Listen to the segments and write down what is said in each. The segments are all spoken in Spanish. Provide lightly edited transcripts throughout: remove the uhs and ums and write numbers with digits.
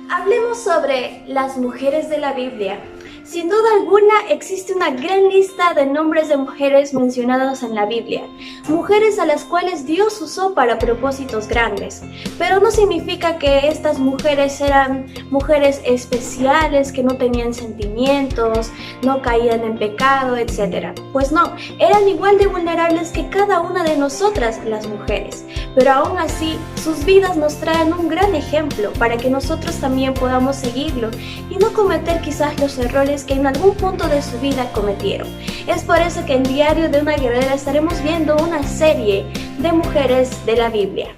Hablemos sobre las mujeres de la Biblia. Sin duda alguna existe una gran lista de nombres de mujeres mencionados en la Biblia, mujeres a las cuales Dios usó para propósitos grandes, pero no significa que estas mujeres eran mujeres especiales, que no tenían sentimientos, no caían en pecado, etc. Pues no, eran igual de vulnerables que cada una de nosotras las mujeres, pero aún así sus vidas nos traen un gran ejemplo para que nosotros también podamos seguirlo y no cometer quizás los errores que en algún punto de su vida cometieron. Es por eso que en Diario de una Guerrera estaremos viendo una serie de mujeres de la Biblia.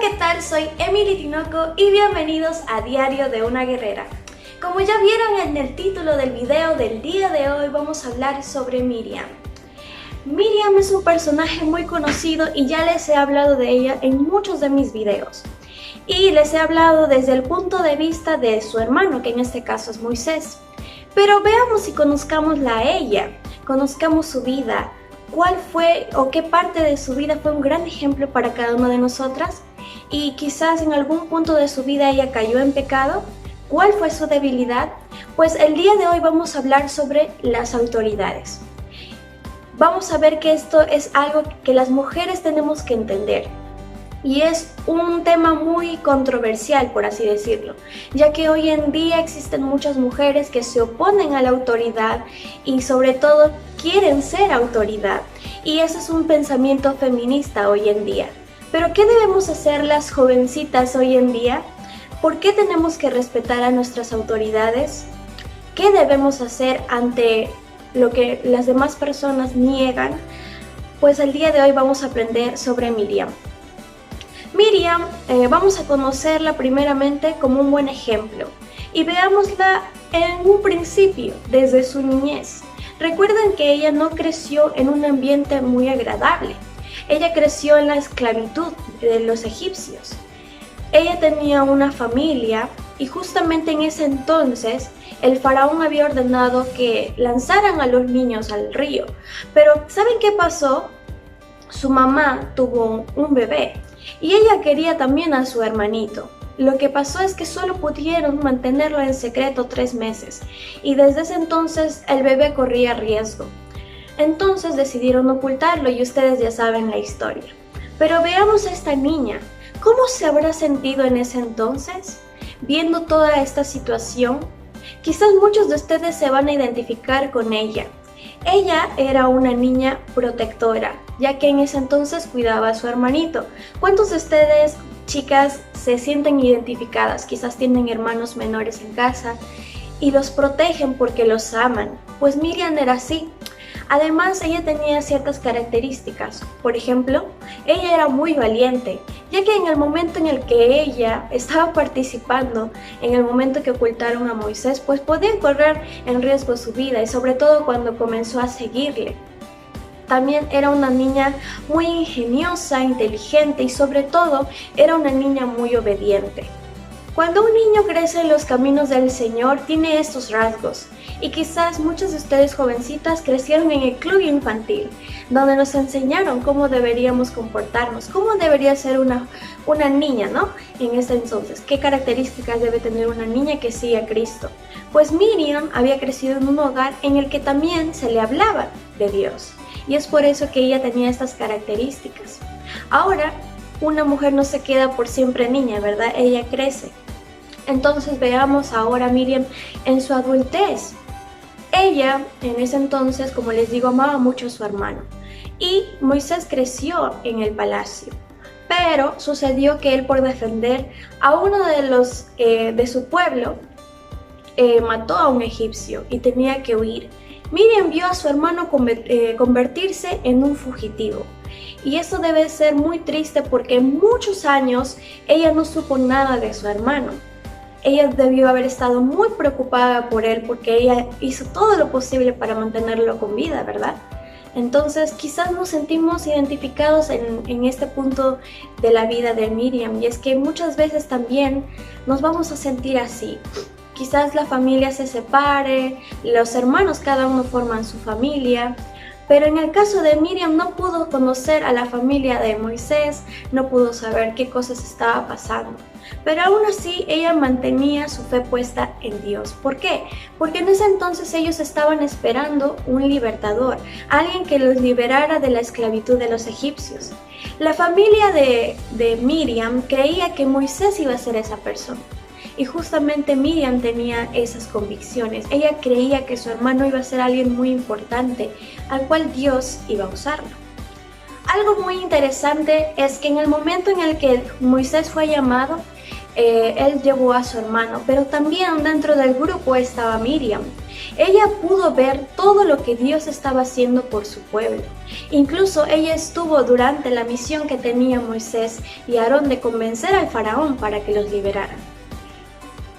¿Qué tal? Soy Emily Tinoco y bienvenidos a Diario de una Guerrera. Como ya vieron en el título del video del día de hoy, vamos a hablar sobre Miriam. Miriam es un personaje muy conocido y ya les he hablado de ella en muchos de mis videos. Y les he hablado desde el punto de vista de su hermano, que en este caso es Moisés. Pero veamos y conozcámosla a ella, conozcamos su vida, cuál fue o qué parte de su vida fue un gran ejemplo para cada una de nosotras. Y quizás en algún punto de su vida ella cayó en pecado. ¿Cuál fue su debilidad? Pues el día de hoy vamos a hablar sobre las autoridades. Vamos a ver que esto es algo que las mujeres tenemos que entender. Y es un tema muy controversial, por así decirlo, ya que hoy en día existen muchas mujeres que se oponen a la autoridad y sobre todo quieren ser autoridad. Y eso es un pensamiento feminista hoy en día. Pero ¿qué debemos hacer las jovencitas hoy en día? ¿Por qué tenemos que respetar a nuestras autoridades? ¿Qué debemos hacer ante lo que las demás personas niegan? Pues el día de hoy vamos a aprender sobre Miriam. Miriam, vamos a conocerla primeramente como un buen ejemplo y veámosla en un principio, desde su niñez. Recuerden que ella no creció en un ambiente muy agradable. Ella creció en la esclavitud de los egipcios. Ella tenía una familia y justamente en ese entonces el faraón había ordenado que lanzaran a los niños al río. Pero ¿saben qué pasó? Su mamá tuvo un bebé y ella quería también a su hermanito. Lo que pasó es que solo pudieron mantenerlo en secreto 3 meses y desde ese entonces el bebé corría riesgo. Entonces decidieron ocultarlo y ustedes ya saben la historia. Pero veamos a esta niña. ¿Cómo se habrá sentido en ese entonces? Viendo toda esta situación, quizás muchos de ustedes se van a identificar con ella. Ella era una niña protectora, ya que en ese entonces cuidaba a su hermanito. ¿Cuántos de ustedes, chicas, se sienten identificadas? Quizás tienen hermanos menores en casa y los protegen porque los aman. Pues Miriam era así. Además, ella tenía ciertas características. Por ejemplo, ella era muy valiente, ya que en el momento en el que ella estaba participando, en el momento que ocultaron a Moisés, pues podía correr en riesgo su vida y sobre todo cuando comenzó a seguirle. También era una niña muy ingeniosa, inteligente y sobre todo era una niña muy obediente. Cuando un niño crece en los caminos del Señor, tiene estos rasgos. Y quizás muchas de ustedes jovencitas crecieron en el club infantil, donde nos enseñaron cómo deberíamos comportarnos, cómo debería ser una niña, ¿no? En ese entonces, qué características debe tener una niña que siga a Cristo. Pues Miriam había crecido en un hogar en el que también se le hablaba de Dios. Y es por eso que ella tenía estas características. Ahora, una mujer no se queda por siempre niña, ¿verdad? Ella crece. Entonces veamos ahora a Miriam en su adultez. Ella, en ese entonces, como les digo, amaba mucho a su hermano. Y Moisés creció en el palacio. Pero sucedió que él, por defender a uno de su pueblo, mató a un egipcio y tenía que huir. Miriam vio a su hermano convertirse en un fugitivo. Y eso debe ser muy triste porque en muchos años ella no supo nada de su hermano. Ella debió haber estado muy preocupada por él porque ella hizo todo lo posible para mantenerlo con vida, ¿verdad? Entonces quizás nos sentimos identificados en este punto de la vida de Miriam, y es que muchas veces también nos vamos a sentir así. Quizás la familia se separe, los hermanos cada uno forman su familia, pero en el caso de Miriam no pudo conocer a la familia de Moisés, no pudo saber qué cosas estaba pasando. Pero aún así ella mantenía su fe puesta en Dios. ¿Por qué? Porque en ese entonces ellos estaban esperando un libertador, alguien que los liberara de la esclavitud de los egipcios. La familia de Miriam creía que Moisés iba a ser esa persona. Y justamente Miriam tenía esas convicciones. Ella creía que su hermano iba a ser alguien muy importante, al cual Dios iba a usarlo. Algo muy interesante es que en el momento en el que Moisés fue llamado, él llevó a su hermano, pero también dentro del grupo estaba Miriam. Ella pudo ver todo lo que Dios estaba haciendo por su pueblo. Incluso ella estuvo durante la misión que tenía Moisés y Aarón de convencer al faraón para que los liberaran.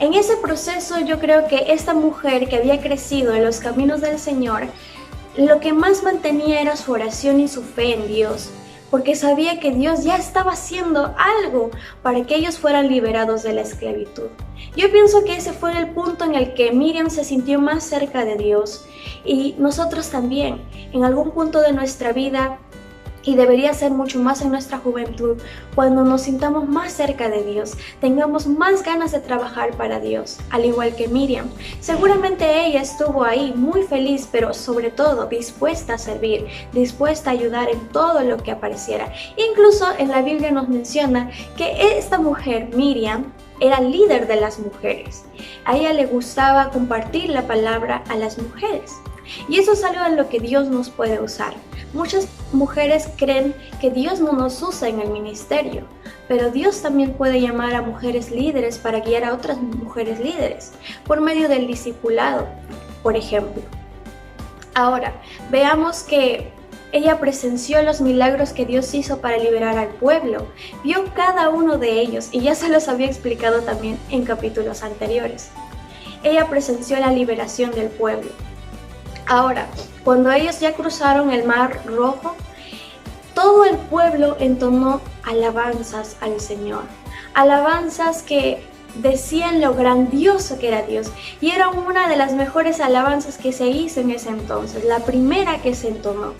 En ese proceso yo creo que esta mujer que había crecido en los caminos del Señor, lo que más mantenía era su oración y su fe en Dios, porque sabía que Dios ya estaba haciendo algo para que ellos fueran liberados de la esclavitud. Yo pienso que ese fue el punto en el que Miriam se sintió más cerca de Dios, y nosotros también, en algún punto de nuestra vida, y debería ser mucho más en nuestra juventud, cuando nos sintamos más cerca de Dios, tengamos más ganas de trabajar para Dios, al igual que Miriam. Seguramente ella estuvo ahí muy feliz, pero sobre todo dispuesta a servir, dispuesta a ayudar en todo lo que apareciera. Incluso en la Biblia nos menciona que esta mujer, Miriam, era líder de las mujeres. A ella le gustaba compartir la palabra a las mujeres. Y eso es algo en lo que Dios nos puede usar. Muchas mujeres creen que Dios no nos usa en el ministerio, pero Dios también puede llamar a mujeres líderes para guiar a otras mujeres líderes, por medio del discipulado, por ejemplo. Ahora, veamos que ella presenció los milagros que Dios hizo para liberar al pueblo, vio cada uno de ellos, y ya se los había explicado también en capítulos anteriores. Ella presenció la liberación del pueblo. Ahora, cuando ellos ya cruzaron el Mar Rojo, todo el pueblo entonó alabanzas al Señor. Alabanzas que decían lo grandioso que era Dios. Y era una de las mejores alabanzas que se hizo en ese entonces, la primera que se entonó.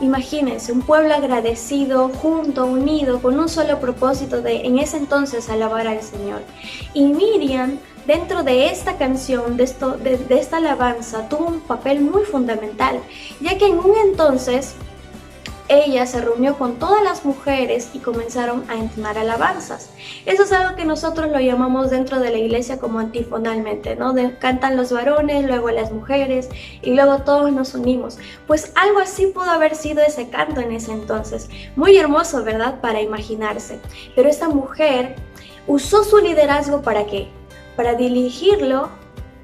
Imagínense, un pueblo agradecido, junto, unido, con un solo propósito de, en ese entonces, alabar al Señor. Y Miriam, dentro de esta canción, de esta alabanza, tuvo un papel muy fundamental, ya que en un entonces ella se reunió con todas las mujeres y comenzaron a entonar alabanzas. Eso es algo que nosotros lo llamamos dentro de la iglesia como antifonalmente, ¿no? Cantan los varones, luego las mujeres y luego todos nos unimos. Pues algo así pudo haber sido ese canto en ese entonces. Muy hermoso, ¿verdad? Para imaginarse. Pero esta mujer usó su liderazgo ¿para qué? Para dirigirlo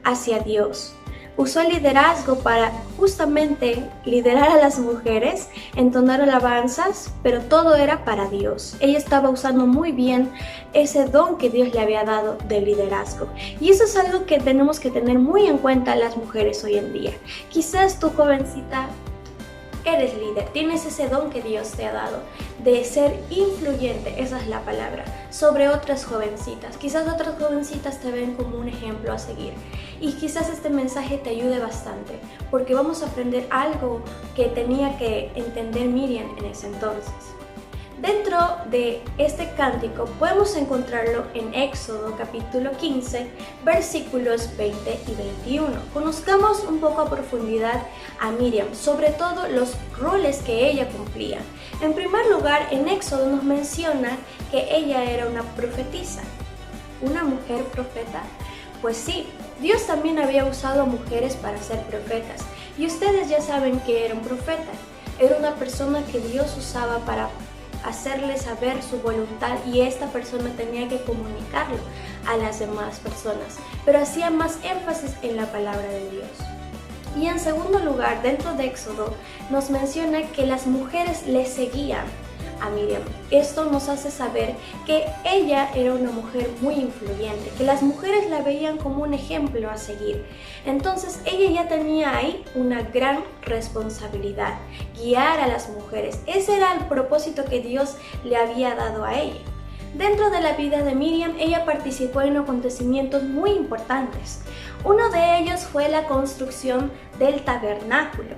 hacia Dios. Usó el liderazgo para justamente liderar a las mujeres, entonar alabanzas, pero todo era para Dios. Ella estaba usando muy bien ese don que Dios le había dado de liderazgo. Y eso es algo que tenemos que tener muy en cuenta las mujeres hoy en día. Quizás tú, jovencita, eres líder, tienes ese don que Dios te ha dado de ser influyente, esa es la palabra, sobre otras jovencitas. Quizás otras jovencitas te ven como un ejemplo a seguir y quizás este mensaje te ayude bastante, porque vamos a aprender algo que tenía que entender Miriam en ese entonces. Dentro de este cántico podemos encontrarlo en Éxodo capítulo 15, versículos 20 y 21. Conozcamos un poco a profundidad a Miriam, sobre todo los roles que ella cumplía. En primer lugar, en Éxodo nos menciona que ella era una profetisa. ¿Una mujer profeta? Pues sí, Dios también había usado a mujeres para ser profetas. Y ustedes ya saben que era un profeta. Era una persona que Dios usaba para hacerle saber su voluntad y esta persona tenía que comunicarlo a las demás personas, pero hacía más énfasis en la palabra de Dios. Y en segundo lugar, dentro de Éxodo nos menciona que las mujeres le seguían a Miriam. Esto nos hace saber que ella era una mujer muy influyente, que las mujeres la veían como un ejemplo a seguir. Entonces ella ya tenía ahí una gran responsabilidad, guiar a las mujeres. Ese era el propósito que Dios le había dado a ella. Dentro de la vida de Miriam, ella participó en acontecimientos muy importantes. Uno de ellos fue la construcción del tabernáculo.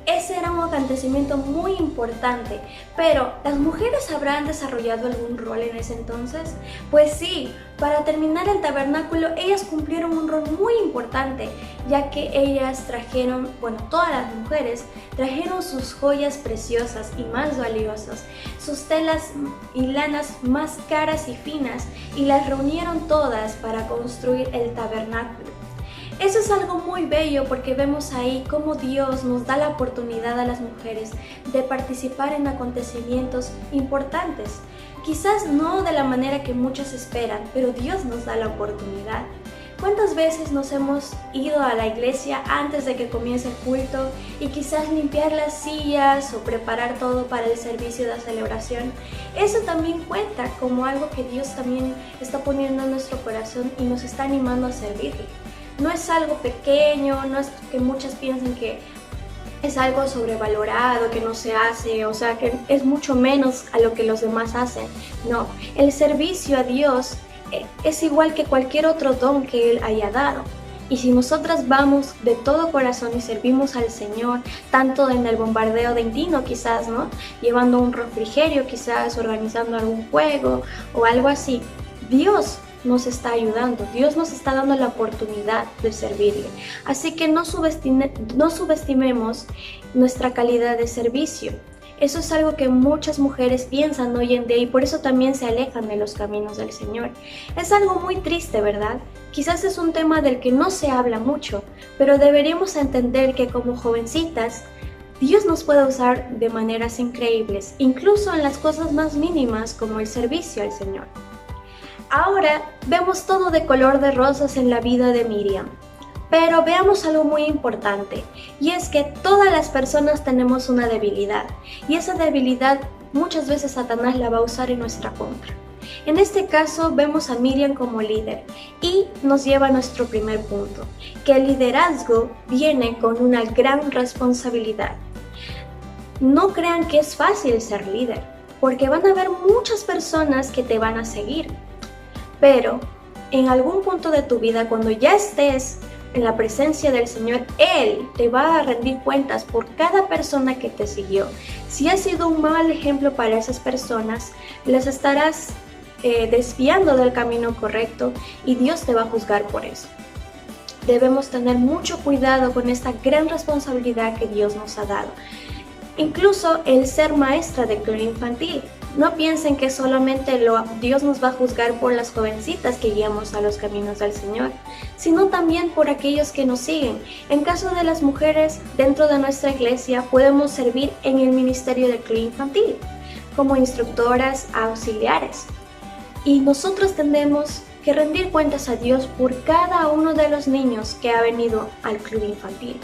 Ese era un acontecimiento muy importante, pero ¿las mujeres habrán desarrollado algún rol en ese entonces? Pues sí, para terminar el tabernáculo, ellas cumplieron un rol muy importante, ya que ellas trajeron, todas las mujeres trajeron sus joyas preciosas y más valiosas, sus telas y lanas más caras y finas, y las reunieron todas para construir el tabernáculo. Eso es algo muy bello porque vemos ahí cómo Dios nos da la oportunidad a las mujeres de participar en acontecimientos importantes. Quizás no de la manera que muchos esperan, pero Dios nos da la oportunidad. ¿Cuántas veces nos hemos ido a la iglesia antes de que comience el culto y quizás limpiar las sillas o preparar todo para el servicio de celebración? Eso también cuenta como algo que Dios también está poniendo en nuestro corazón y nos está animando a servirle. No es algo pequeño, no es que muchas piensen que es algo sobrevalorado, que no se hace, o sea, que es mucho menos a lo que los demás hacen. No, el servicio a Dios es igual que cualquier otro don que Él haya dado. Y si nosotras vamos de todo corazón y servimos al Señor, tanto en el bombardeo de Indino quizás, ¿no? Llevando un refrigerio quizás, organizando algún juego o algo así, Dios nos está ayudando, Dios nos está dando la oportunidad de servirle. Así que no subestimemos nuestra calidad de servicio. Eso es algo que muchas mujeres piensan hoy en día y por eso también se alejan de los caminos del Señor. Es algo muy triste, ¿verdad? Quizás es un tema del que no se habla mucho, pero deberíamos entender que como jovencitas, Dios nos puede usar de maneras increíbles, incluso en las cosas más mínimas como el servicio al Señor. Ahora vemos todo de color de rosas en la vida de Miriam, pero veamos algo muy importante, y es que todas las personas tenemos una debilidad, y esa debilidad muchas veces Satanás la va a usar en nuestra contra. En este caso vemos a Miriam como líder, y nos lleva a nuestro primer punto, que el liderazgo viene con una gran responsabilidad. No crean que es fácil ser líder, porque van a haber muchas personas que te van a seguir. Pero en algún punto de tu vida, cuando ya estés en la presencia del Señor, Él te va a rendir cuentas por cada persona que te siguió. Si has sido un mal ejemplo para esas personas, las estarás desviando del camino correcto y Dios te va a juzgar por eso. Debemos tener mucho cuidado con esta gran responsabilidad que Dios nos ha dado. Incluso el ser maestra de coro infantil. No piensen que solamente Dios nos va a juzgar por las jovencitas que guiamos a los caminos del Señor, sino también por aquellos que nos siguen. En caso de las mujeres, dentro de nuestra iglesia podemos servir en el ministerio de coro infantil, como instructoras auxiliares. Y nosotros tenemos que rendir cuentas a Dios por cada uno de los niños que ha venido al club infantil.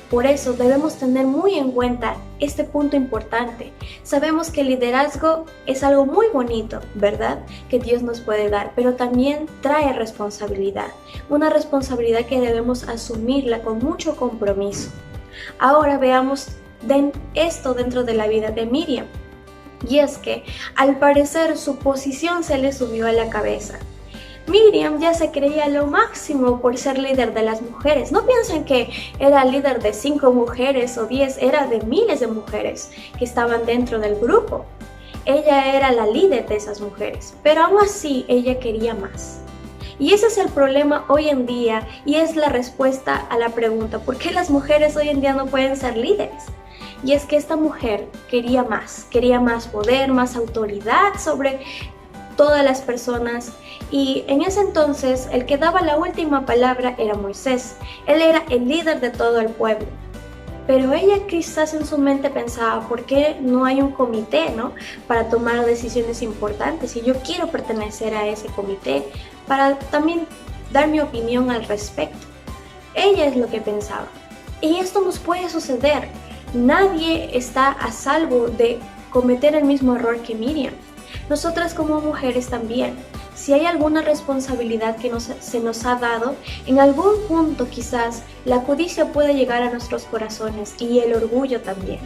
Por eso debemos tener muy en cuenta este punto importante. Sabemos que el liderazgo es algo muy bonito, ¿verdad? Que Dios nos puede dar, pero también trae responsabilidad. Una responsabilidad que debemos asumirla con mucho compromiso. Ahora veamos esto dentro de la vida de Miriam. Y es que, al parecer, su posición se le subió a la cabeza. Miriam ya se creía lo máximo por ser líder de las mujeres. No piensen que era líder de 5 mujeres o 10, era de miles de mujeres que estaban dentro del grupo. Ella era la líder de esas mujeres, pero aún así ella quería más. Y ese es el problema hoy en día y es la respuesta a la pregunta, ¿por qué las mujeres hoy en día no pueden ser líderes? Y es que esta mujer quería más poder, más autoridad sobre todas las personas, y en ese entonces el que daba la última palabra era Moisés. Él era el líder de todo el pueblo, pero ella quizás en su mente pensaba, ¿por qué no hay un comité, ¿no? Para tomar decisiones importantes? Y yo quiero pertenecer a ese comité para también dar mi opinión al respecto. Ella es lo que pensaba, y esto nos puede suceder. Nadie está a salvo de cometer el mismo error que Miriam. Nosotras como mujeres también, si hay alguna responsabilidad que se nos ha dado, en algún punto quizás la codicia puede llegar a nuestros corazones y el orgullo también.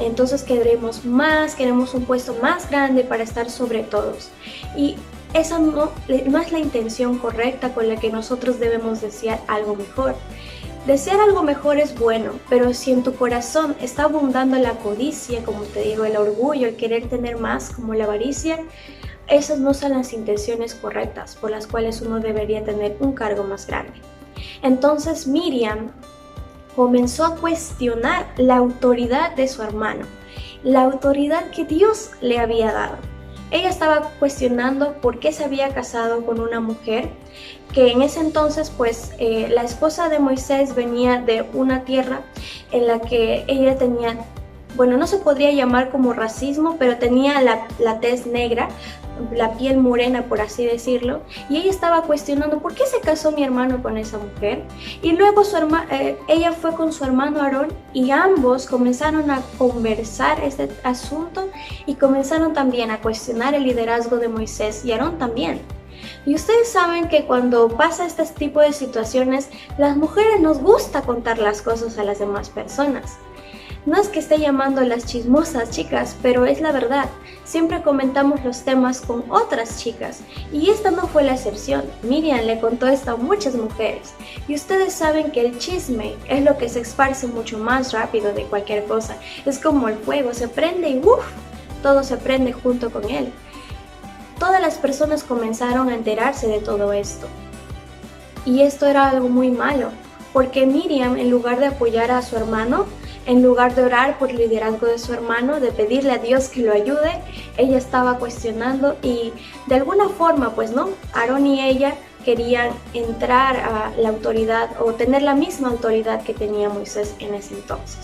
Entonces queremos más, queremos un puesto más grande para estar sobre todos. Y esa no es la intención correcta con la que nosotros debemos desear algo mejor. Desear algo mejor es bueno, pero si en tu corazón está abundando la codicia, como te digo, el orgullo, el querer tener más, como la avaricia, esas no son las intenciones correctas por las cuales uno debería tener un cargo más grande. Entonces Miriam comenzó a cuestionar la autoridad de su hermano, la autoridad que Dios le había dado. Ella estaba cuestionando por qué se había casado con una mujer que en ese entonces pues la esposa de Moisés venía de una tierra en la que ella tenía, bueno, no se podría llamar como racismo, pero tenía la tez negra, la piel morena por así decirlo, y ella estaba cuestionando por qué se casó mi hermano con esa mujer. Y luego ella fue con su hermano Aarón y ambos comenzaron a conversar este asunto y comenzaron también a cuestionar el liderazgo de Moisés y Aarón también. Y ustedes saben que cuando pasa este tipo de situaciones, las mujeres nos gusta contar las cosas a las demás personas. No es que esté llamando a las chismosas, chicas, pero es la verdad. Siempre comentamos los temas con otras chicas y esta no fue la excepción. Miriam le contó esto a muchas mujeres y ustedes saben que el chisme es lo que se esparce mucho más rápido de cualquier cosa. Es como el fuego, se prende y ¡uf! Todo se prende junto con él. Todas las personas comenzaron a enterarse de todo esto y esto era algo muy malo porque Miriam, en lugar de apoyar a su hermano, en lugar de orar por el liderazgo de su hermano, de pedirle a Dios que lo ayude, ella estaba cuestionando y de alguna forma, pues no, Aarón y ella querían entrar a la autoridad o tener la misma autoridad que tenía Moisés en ese entonces.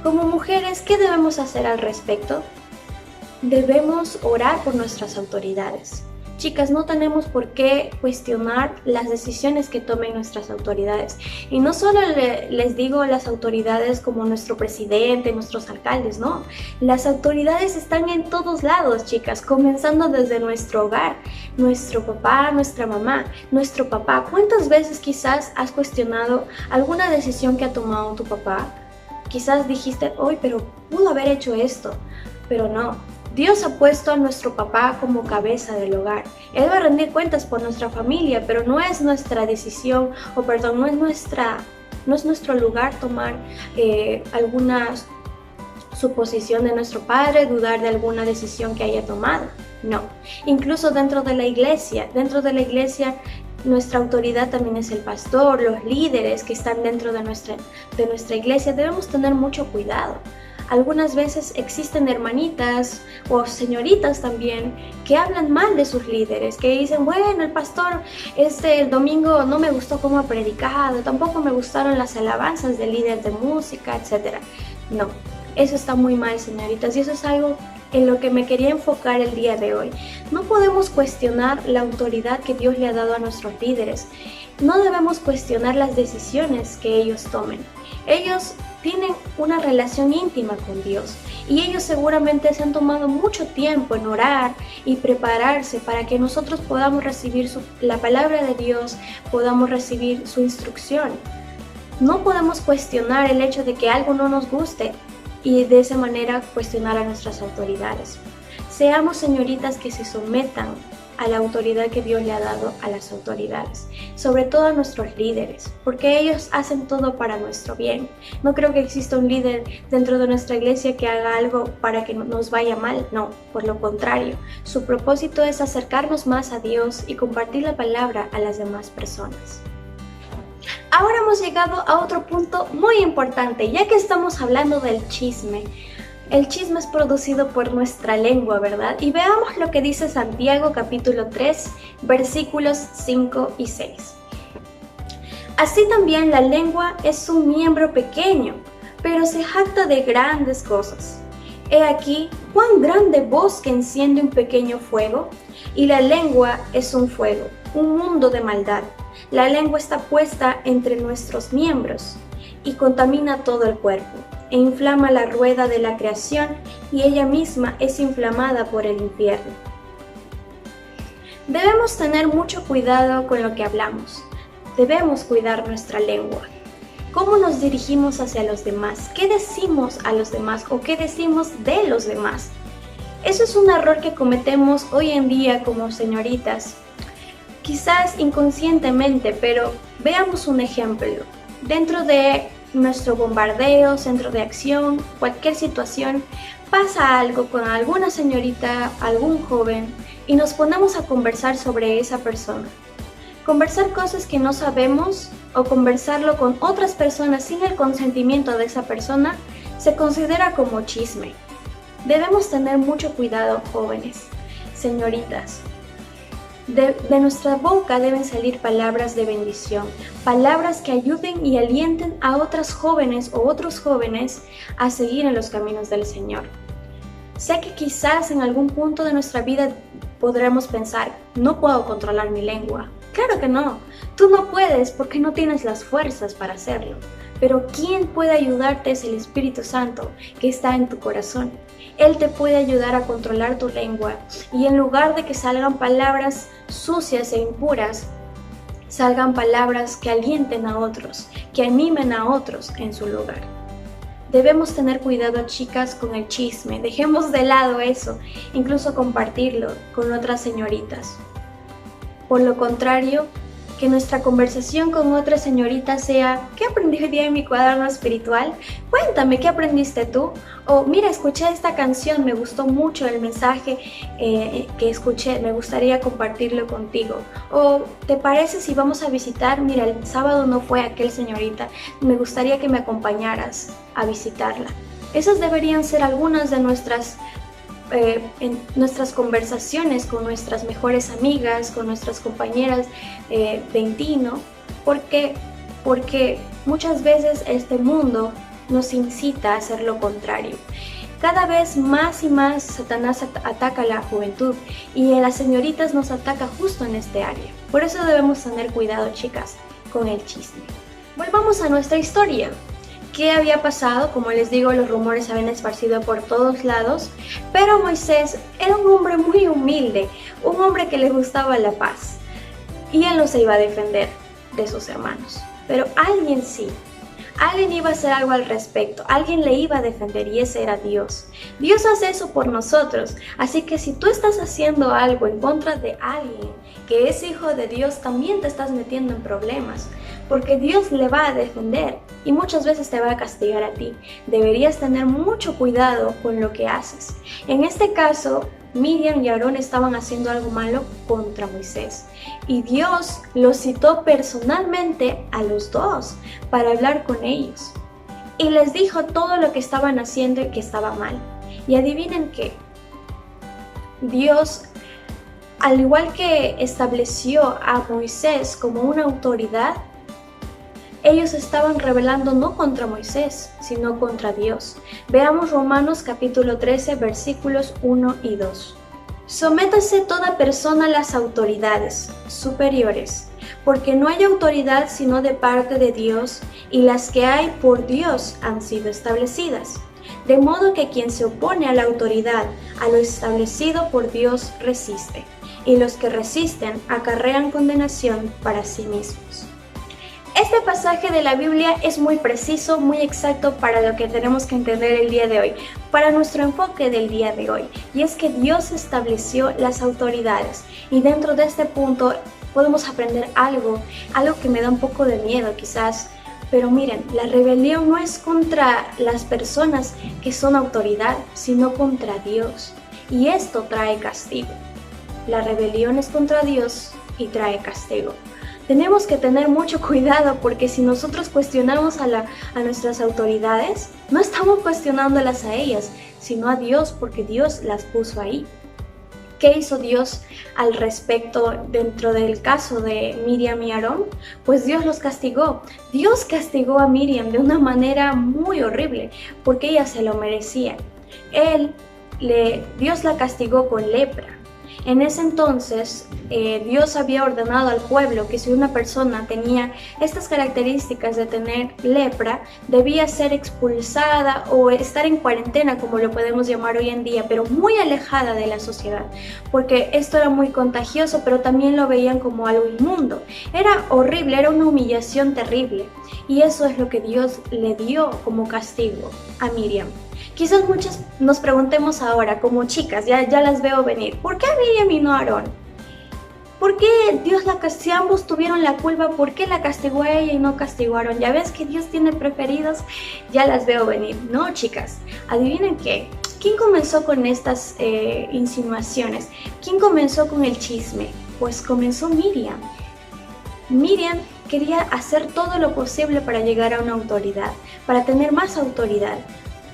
Como mujeres, ¿qué debemos hacer al respecto? Debemos orar por nuestras autoridades. Chicas, no tenemos por qué cuestionar las decisiones que tomen nuestras autoridades. Y no solo les digo las autoridades como nuestro presidente, nuestros alcaldes, no. Las autoridades están en todos lados, chicas, comenzando desde nuestro hogar. Nuestro papá, nuestra mamá, nuestro papá. ¿Cuántas veces quizás has cuestionado alguna decisión que ha tomado tu papá? Quizás dijiste, hoy, pero pudo haber hecho esto, pero no. Dios ha puesto a nuestro papá como cabeza del hogar. Él va a rendir cuentas por nuestra familia, pero no es nuestra decisión, no es nuestro lugar tomar alguna suposición de nuestro padre, dudar de alguna decisión que haya tomado. No. Incluso dentro de la iglesia, nuestra autoridad también es el pastor, los líderes que están dentro de nuestra iglesia. Debemos tener mucho cuidado. Algunas veces existen hermanitas o señoritas también que hablan mal de sus líderes, que dicen, bueno, el pastor el domingo no me gustó cómo ha predicado, tampoco me gustaron las alabanzas del líder de música, etc. No, eso está muy mal, señoritas, y eso es algo en lo que me quería enfocar el día de hoy. No podemos cuestionar la autoridad que Dios le ha dado a nuestros líderes. No debemos cuestionar las decisiones que ellos tomen. Ellos tienen una relación íntima con Dios y ellos seguramente se han tomado mucho tiempo en orar y prepararse para que nosotros podamos recibir la palabra de Dios, podamos recibir su instrucción. No podemos cuestionar el hecho de que algo no nos guste y de esa manera cuestionar a nuestras autoridades. Seamos señoritas que se sometan a la autoridad que Dios le ha dado a las autoridades, sobre todo a nuestros líderes, porque ellos hacen todo para nuestro bien. No creo que exista un líder dentro de nuestra iglesia que haga algo para que nos vaya mal, no, por lo contrario, su propósito es acercarnos más a Dios y compartir la palabra a las demás personas. Ahora hemos llegado a otro punto muy importante, ya que estamos hablando del chisme. El chisme es producido por nuestra lengua, ¿verdad? Y veamos lo que dice Santiago capítulo 3, versículos 5 y 6. Así también la lengua es un miembro pequeño, pero se jacta de grandes cosas. He aquí cuán grande bosque enciende un pequeño fuego, y la lengua es un fuego, un mundo de maldad. La lengua está puesta entre nuestros miembros y contamina todo el cuerpo. e inflama la rueda de la creación y ella misma es inflamada por el infierno. Debemos tener mucho cuidado con lo que hablamos. Debemos cuidar nuestra lengua. ¿Cómo nos dirigimos hacia los demás? ¿Qué decimos a los demás o qué decimos de los demás? Eso es un error que cometemos hoy en día como señoritas. Quizás inconscientemente, pero veamos un ejemplo. Dentro de nuestro bombardeo, centro de acción, cualquier situación, pasa algo con alguna señorita, algún joven, y nos ponemos a conversar sobre esa persona. Conversar cosas que no sabemos o conversarlo con otras personas sin el consentimiento de esa persona se considera como chisme. Debemos tener mucho cuidado, jóvenes, señoritas. De nuestra boca deben salir palabras de bendición, palabras que ayuden y alienten a otras jóvenes o otros jóvenes a seguir en los caminos del Señor. Sé que quizás en algún punto de nuestra vida podremos pensar, no puedo controlar mi lengua. Claro que no, tú no puedes porque no tienes las fuerzas para hacerlo. Pero ¿quién puede ayudarte? Es el Espíritu Santo que está en tu corazón. Él te puede ayudar a controlar tu lengua y en lugar de que salgan palabras sucias e impuras, salgan palabras que alienten a otros, que animen a otros en su lugar. Debemos tener cuidado, chicas, con el chisme. Dejemos de lado eso, incluso compartirlo con otras señoritas. Por lo contrario, que nuestra conversación con otra señorita sea ¿qué aprendí hoy día en mi cuaderno espiritual? Cuéntame, ¿qué aprendiste tú? O mira, escuché esta canción, me gustó mucho el mensaje que escuché, me gustaría compartirlo contigo. O ¿te parece si vamos a visitar? Mira, el sábado no fue aquel señorita, me gustaría que me acompañaras a visitarla. Esas deberían ser algunas de en nuestras conversaciones con nuestras mejores amigas, con nuestras compañeras de intino, porque muchas veces este mundo nos incita a hacer lo contrario. Cada vez más y más Satanás ataca a la juventud y a las señoritas nos ataca justo en este área. Por eso debemos tener cuidado, chicas, con el chisme. Volvamos a nuestra historia. ¿Qué había pasado? Como les digo, los rumores se habían esparcido por todos lados, pero Moisés era un hombre muy humilde, un hombre que le gustaba la paz, y él no se iba a defender de sus hermanos, pero alguien sí. Alguien iba a hacer algo al respecto, alguien le iba a defender y ese era Dios. Dios hace eso por nosotros, así que si tú estás haciendo algo en contra de alguien que es hijo de Dios, también te estás metiendo en problemas, porque Dios le va a defender y muchas veces te va a castigar a ti. Deberías tener mucho cuidado con lo que haces. En este caso, Miriam y Aarón estaban haciendo algo malo contra Moisés y Dios los citó personalmente a los dos para hablar con ellos y les dijo todo lo que estaban haciendo y que estaba mal. Y adivinen qué, Dios, al igual que estableció a Moisés como una autoridad, ellos estaban rebelando no contra Moisés, sino contra Dios. Veamos Romanos capítulo 13, versículos 1 y 2. Sométase toda persona a las autoridades superiores, porque no hay autoridad sino de parte de Dios, y las que hay por Dios han sido establecidas. De modo que quien se opone a la autoridad, a lo establecido por Dios, resiste, y los que resisten acarrean condenación para sí mismos. Este pasaje de la Biblia es muy preciso, muy exacto para lo que tenemos que entender el día de hoy, para nuestro enfoque del día de hoy. Y es que Dios estableció las autoridades y dentro de este punto podemos aprender algo que me da un poco de miedo quizás. Pero miren, la rebelión no es contra las personas que son autoridad, sino contra Dios. Y esto trae castigo. La rebelión es contra Dios y trae castigo. Tenemos que tener mucho cuidado porque si nosotros cuestionamos a nuestras autoridades, no estamos cuestionándolas a ellas, sino a Dios porque Dios las puso ahí. ¿Qué hizo Dios al respecto dentro del caso de Miriam y Aarón? Pues Dios los castigó. Dios castigó a Miriam de una manera muy horrible porque ella se lo merecía. Dios la castigó con lepra. En ese entonces, Dios había ordenado al pueblo que si una persona tenía estas características de tener lepra, debía ser expulsada o estar en cuarentena, como lo podemos llamar hoy en día, pero muy alejada de la sociedad, porque esto era muy contagioso, pero también lo veían como algo inmundo. Era horrible, era una humillación terrible, y eso es lo que Dios le dio como castigo a Miriam. Quizás muchas nos preguntemos ahora, como chicas, ya las veo venir, ¿por qué a Miriam y no a Aarón? ¿Por qué Dios la castigó? Si ambos tuvieron la culpa, ¿por qué la castigó a ella y no castigó a Aarón? Ya ves que Dios tiene preferidos, ya las veo venir. No, chicas, adivinen qué. ¿Quién comenzó con estas insinuaciones? ¿Quién comenzó con el chisme? Pues comenzó Miriam. Miriam quería hacer todo lo posible para llegar a una autoridad, para tener más autoridad.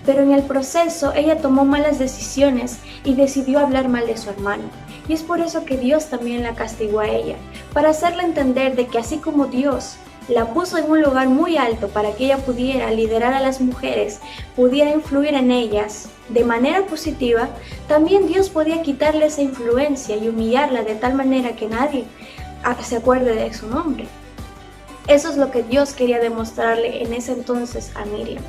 Pero en el proceso ella tomó malas decisiones y decidió hablar mal de su hermano. Y es por eso que Dios también la castigó a ella, para hacerle entender de que así como Dios la puso en un lugar muy alto para que ella pudiera liderar a las mujeres, pudiera influir en ellas de manera positiva, también Dios podía quitarle esa influencia y humillarla de tal manera que nadie se acuerde de su nombre. Eso es lo que Dios quería demostrarle en ese entonces a Miriam.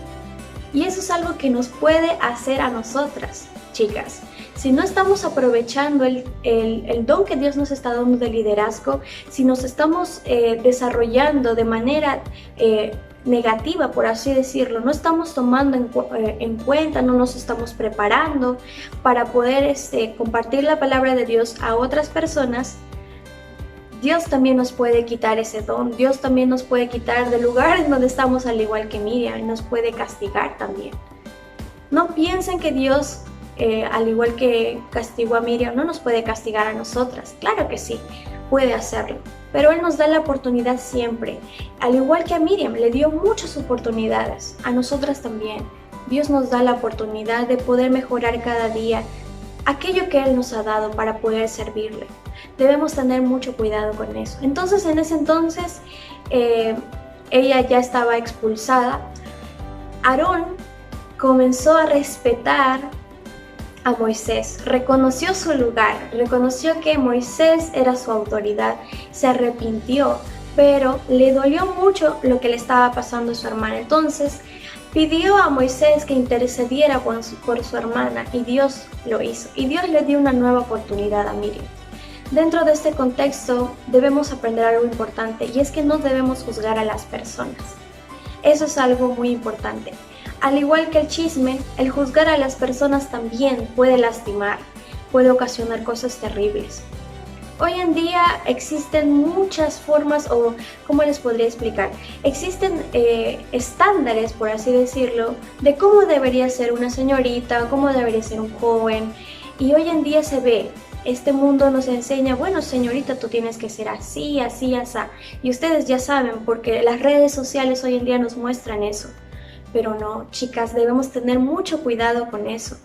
Y eso es algo que nos puede hacer a nosotras, chicas. Si no estamos aprovechando el don que Dios nos está dando de liderazgo, si nos estamos desarrollando de manera negativa, por así decirlo, no estamos tomando en cuenta, no nos estamos preparando para poder compartir la palabra de Dios a otras personas, Dios también nos puede quitar ese don, Dios también nos puede quitar del lugar en donde estamos al igual que Miriam y nos puede castigar también. No piensen que Dios, al igual que castigó a Miriam, no nos puede castigar a nosotras. Claro que sí, puede hacerlo, pero Él nos da la oportunidad siempre. Al igual que a Miriam, le dio muchas oportunidades, a nosotras también. Dios nos da la oportunidad de poder mejorar cada día aquello que Él nos ha dado para poder servirle. Debemos tener mucho cuidado con eso. Entonces, en ese entonces, ella ya estaba expulsada. Aarón comenzó a respetar a Moisés, reconoció su lugar, reconoció que Moisés era su autoridad, se arrepintió, pero le dolió mucho lo que le estaba pasando a su hermana. Entonces, pidió a Moisés que intercediera por su hermana y Dios lo hizo. Y Dios le dio una nueva oportunidad a Miriam. Dentro de este contexto debemos aprender algo importante y es que no debemos juzgar a las personas. Eso es algo muy importante. Al igual que el chisme, el juzgar a las personas también puede lastimar, puede ocasionar cosas terribles. Hoy en día existen muchas formas, o ¿cómo les podría explicar? Existen estándares, por así decirlo, de cómo debería ser una señorita, cómo debería ser un joven. Y hoy en día se ve, este mundo nos enseña, bueno señorita, tú tienes que ser así, así, así. Y ustedes ya saben, porque las redes sociales hoy en día nos muestran eso. Pero no, chicas, debemos tener mucho cuidado con eso.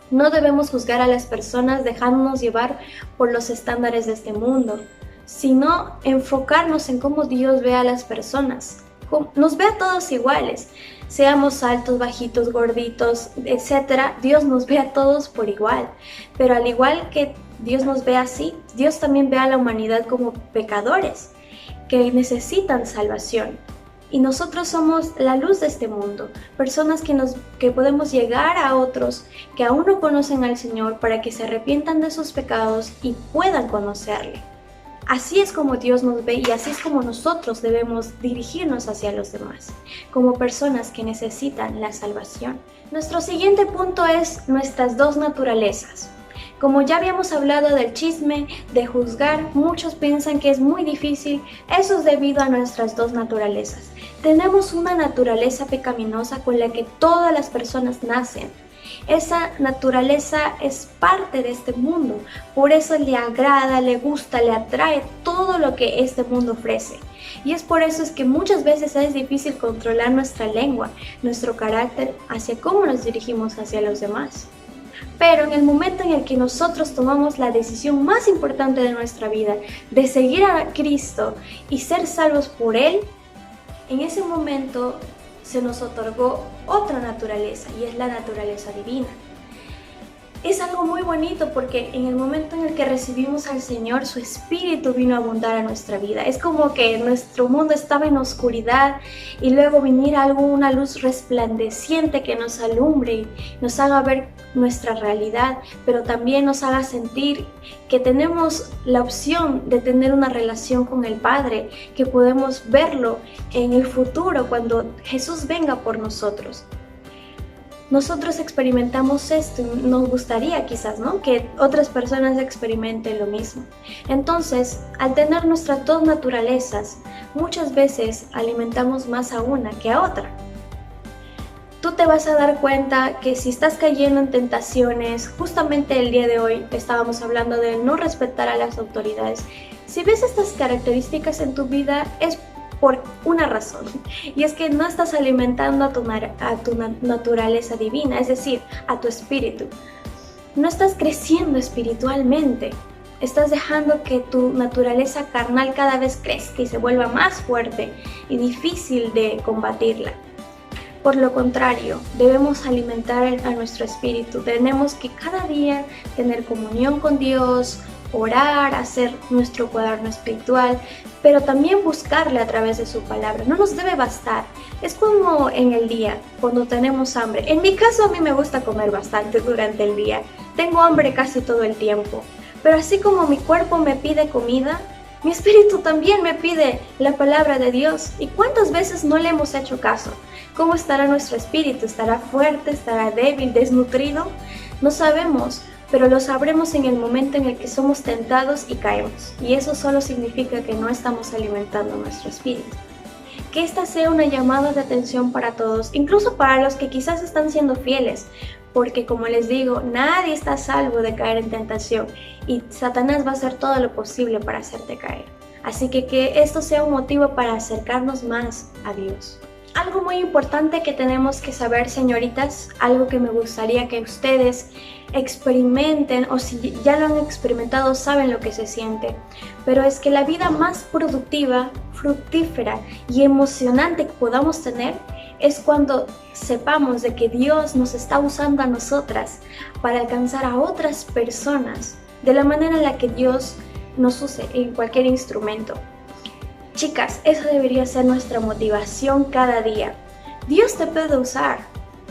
No debemos juzgar a las personas dejándonos llevar por los estándares de este mundo, sino enfocarnos en cómo Dios ve a las personas. Nos ve a todos iguales, seamos altos, bajitos, gorditos, etc. Dios nos ve a todos por igual, pero al igual que Dios nos ve así, Dios también ve a la humanidad como pecadores que necesitan salvación. Y nosotros somos la luz de este mundo, personas que podemos llegar a otros que aún no conocen al Señor para que se arrepientan de sus pecados y puedan conocerle. Así es como Dios nos ve y así es como nosotros debemos dirigirnos hacia los demás, como personas que necesitan la salvación. Nuestro siguiente punto es nuestras dos naturalezas. Como ya habíamos hablado del chisme, de juzgar, muchos piensan que es muy difícil. Eso es debido a nuestras dos naturalezas. Tenemos una naturaleza pecaminosa con la que todas las personas nacen. Esa naturaleza es parte de este mundo, por eso le agrada, le gusta, le atrae todo lo que este mundo ofrece. Y es por eso es que muchas veces es difícil controlar nuestra lengua, nuestro carácter, hacia cómo nos dirigimos hacia los demás. Pero en el momento en el que nosotros tomamos la decisión más importante de nuestra vida, de seguir a Cristo y ser salvos por Él, en ese momento se nos otorgó otra naturaleza y es la naturaleza divina. Es algo muy bonito porque en el momento en el que recibimos al Señor, su Espíritu vino a abundar a nuestra vida. Es como que nuestro mundo estaba en oscuridad y luego viniera una luz resplandeciente que nos alumbre y nos haga ver nuestra realidad, pero también nos haga sentir que tenemos la opción de tener una relación con el Padre, que podemos verlo en el futuro cuando Jesús venga por nosotros. Nosotros experimentamos esto y nos gustaría quizás, ¿no?, que otras personas experimenten lo mismo. Entonces, al tener nuestras dos naturalezas, muchas veces alimentamos más a una que a otra. Tú te vas a dar cuenta que si estás cayendo en tentaciones, justamente el día de hoy estábamos hablando de no respetar a las autoridades. Si ves estas características en tu vida, es por una razón, y es que no estás alimentando a tu naturaleza divina, es decir, a tu espíritu. No estás creciendo espiritualmente, estás dejando que tu naturaleza carnal cada vez crezca y se vuelva más fuerte y difícil de combatirla. Por lo contrario, debemos alimentar a nuestro espíritu, tenemos que cada día tener comunión con Dios, orar, hacer nuestro cuaderno espiritual, pero también buscarle a través de su palabra. No nos debe bastar. Es como en el día, cuando tenemos hambre. En mi caso, a mí me gusta comer bastante durante el día. Tengo hambre casi todo el tiempo. Pero así como mi cuerpo me pide comida, mi espíritu también me pide la palabra de Dios. ¿Y cuántas veces no le hemos hecho caso? ¿Cómo estará nuestro espíritu? ¿Estará fuerte? ¿Estará débil? ¿Desnutrido? No sabemos, pero lo sabremos en el momento en el que somos tentados y caemos. Y eso solo significa que no estamos alimentando nuestro espíritu. Que esta sea una llamada de atención para todos, incluso para los que quizás están siendo fieles, porque como les digo, nadie está a salvo de caer en tentación y Satanás va a hacer todo lo posible para hacerte caer. Así que esto sea un motivo para acercarnos más a Dios. Algo muy importante que tenemos que saber, señoritas, algo que me gustaría que ustedes experimenten, o si ya lo han experimentado saben lo que se siente, pero es que la vida más productiva, fructífera y emocionante que podamos tener es cuando sepamos de que Dios nos está usando a nosotras para alcanzar a otras personas de la manera en la que Dios nos use en cualquier instrumento. Chicas, eso debería ser nuestra motivación cada día. Dios te puede usar.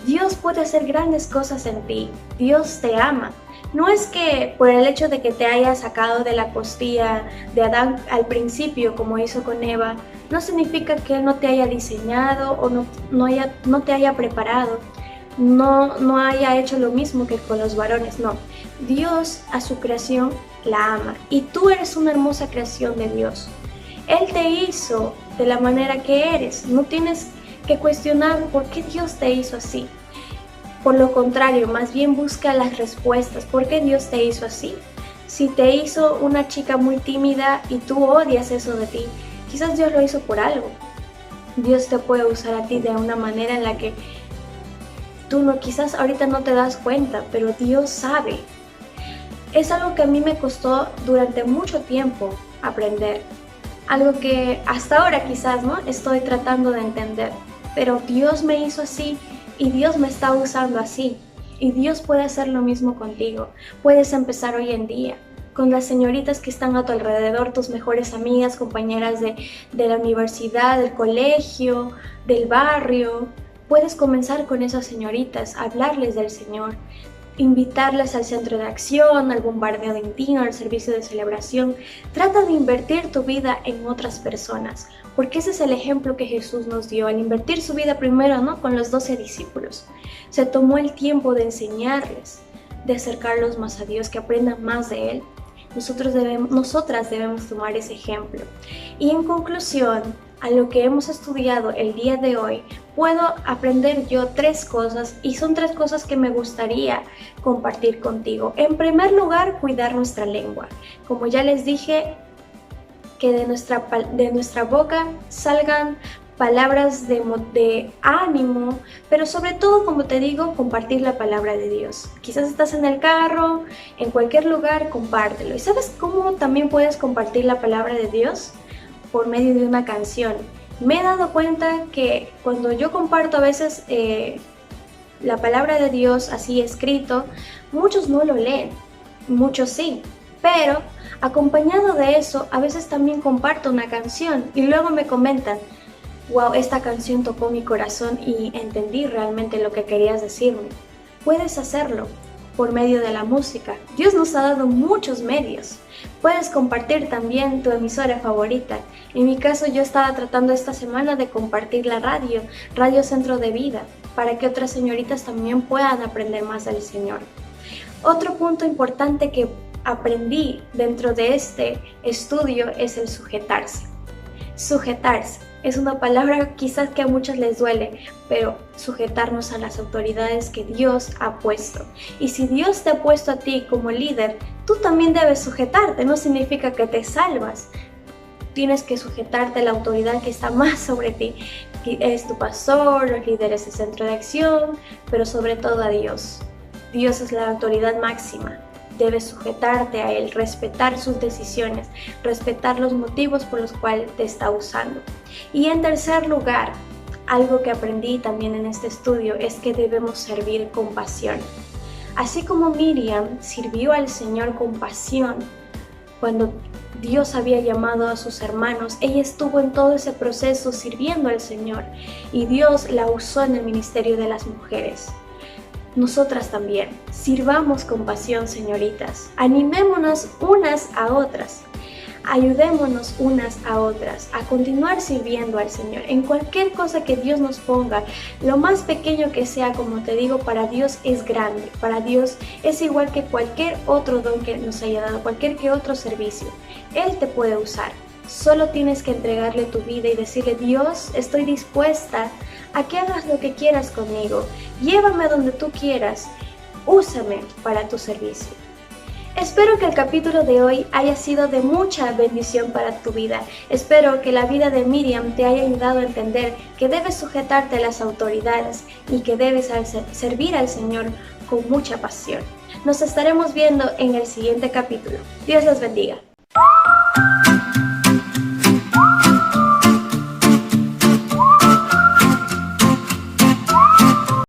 Dios puede hacer grandes cosas en ti. Dios te ama. No es que por el hecho de que te haya sacado de la costilla de Adán al principio, como hizo con Eva, no significa que Él no te haya diseñado o no te haya preparado. No haya hecho lo mismo que con los varones, no. Dios a su creación la ama y tú eres una hermosa creación de Dios. Él te hizo de la manera que eres. No tienes que cuestionar por qué Dios te hizo así. Por lo contrario, más bien busca las respuestas. ¿Por qué Dios te hizo así? Si te hizo una chica muy tímida y tú odias eso de ti, quizás Dios lo hizo por algo. Dios te puede usar a ti de una manera en la que tú quizás ahorita no te das cuenta, pero Dios sabe. Es algo que a mí me costó durante mucho tiempo aprender. Algo que hasta ahora quizás no estoy tratando de entender, pero Dios me hizo así y Dios me está usando así y Dios puede hacer lo mismo contigo. Puedes empezar hoy en día con las señoritas que están a tu alrededor, tus mejores amigas, compañeras de la universidad, del colegio, del barrio. Puedes comenzar con esas señoritas, hablarles del Señor, invitarlas al centro de acción, al bombardeo de intino, al servicio de celebración. Trata de invertir tu vida en otras personas, porque ese es el ejemplo que Jesús nos dio al invertir su vida primero, ¿no?, con los 12 discípulos. Se tomó el tiempo de enseñarles, de acercarlos más a Dios, que aprendan más de Él. Nosotras debemos tomar ese ejemplo. Y en conclusión, a lo que hemos estudiado el día de hoy, puedo aprender yo 3 cosas y son 3 cosas que me gustaría compartir contigo. En primer lugar, cuidar nuestra lengua. Como ya les dije, que de nuestra boca salgan palabras de ánimo, pero sobre todo, como te digo, compartir la palabra de Dios. Quizás estás en el carro, en cualquier lugar, compártelo. ¿Y sabes cómo también puedes compartir la palabra de Dios? Por medio de una canción. Me he dado cuenta que cuando yo comparto a veces la palabra de Dios así escrito, muchos no lo leen, muchos sí, pero acompañado de eso, a veces también comparto una canción y luego me comentan, wow, esta canción tocó mi corazón y entendí realmente lo que querías decirme. Puedes hacerlo por medio de la música. Dios nos ha dado muchos medios. Puedes compartir también tu emisora favorita. En mi caso, yo estaba tratando esta semana de compartir la radio, Radio Centro de Vida, para que otras señoritas también puedan aprender más del Señor. Otro punto importante que aprendí dentro de este estudio es el sujetarse. Sujetarse es una palabra quizás que a muchos les duele, pero sujetarnos a las autoridades que Dios ha puesto. Y si Dios te ha puesto a ti como líder, tú también debes sujetarte. No significa que te salvas. Tienes que sujetarte a la autoridad que está más sobre ti. Es tu pastor, los líderes del centro de acción, pero sobre todo a Dios. Dios es la autoridad máxima. Debes sujetarte a Él, respetar sus decisiones, respetar los motivos por los cuales te está usando. Y en tercer lugar, algo que aprendí también en este estudio es que debemos servir con pasión. Así como Miriam sirvió al Señor con pasión, cuando Dios había llamado a sus hermanos, ella estuvo en todo ese proceso sirviendo al Señor y Dios la usó en el ministerio de las mujeres. Nosotras también, sirvamos con pasión, señoritas. Animémonos unas a otras. Ayudémonos unas a otras a continuar sirviendo al Señor en cualquier cosa que Dios nos ponga. Lo más pequeño que sea, como te digo, para Dios es grande. Para Dios es igual que cualquier otro don que nos haya dado, cualquier que otro servicio. Él te puede usar. Solo tienes que entregarle tu vida y decirle, Dios, estoy dispuesta a que hagas lo que quieras conmigo. Llévame a donde tú quieras. Úsame para tu servicio. Espero que el capítulo de hoy haya sido de mucha bendición para tu vida. Espero que la vida de Miriam te haya ayudado a entender que debes sujetarte a las autoridades y que debes servir al Señor con mucha pasión. Nos estaremos viendo en el siguiente capítulo. Dios los bendiga.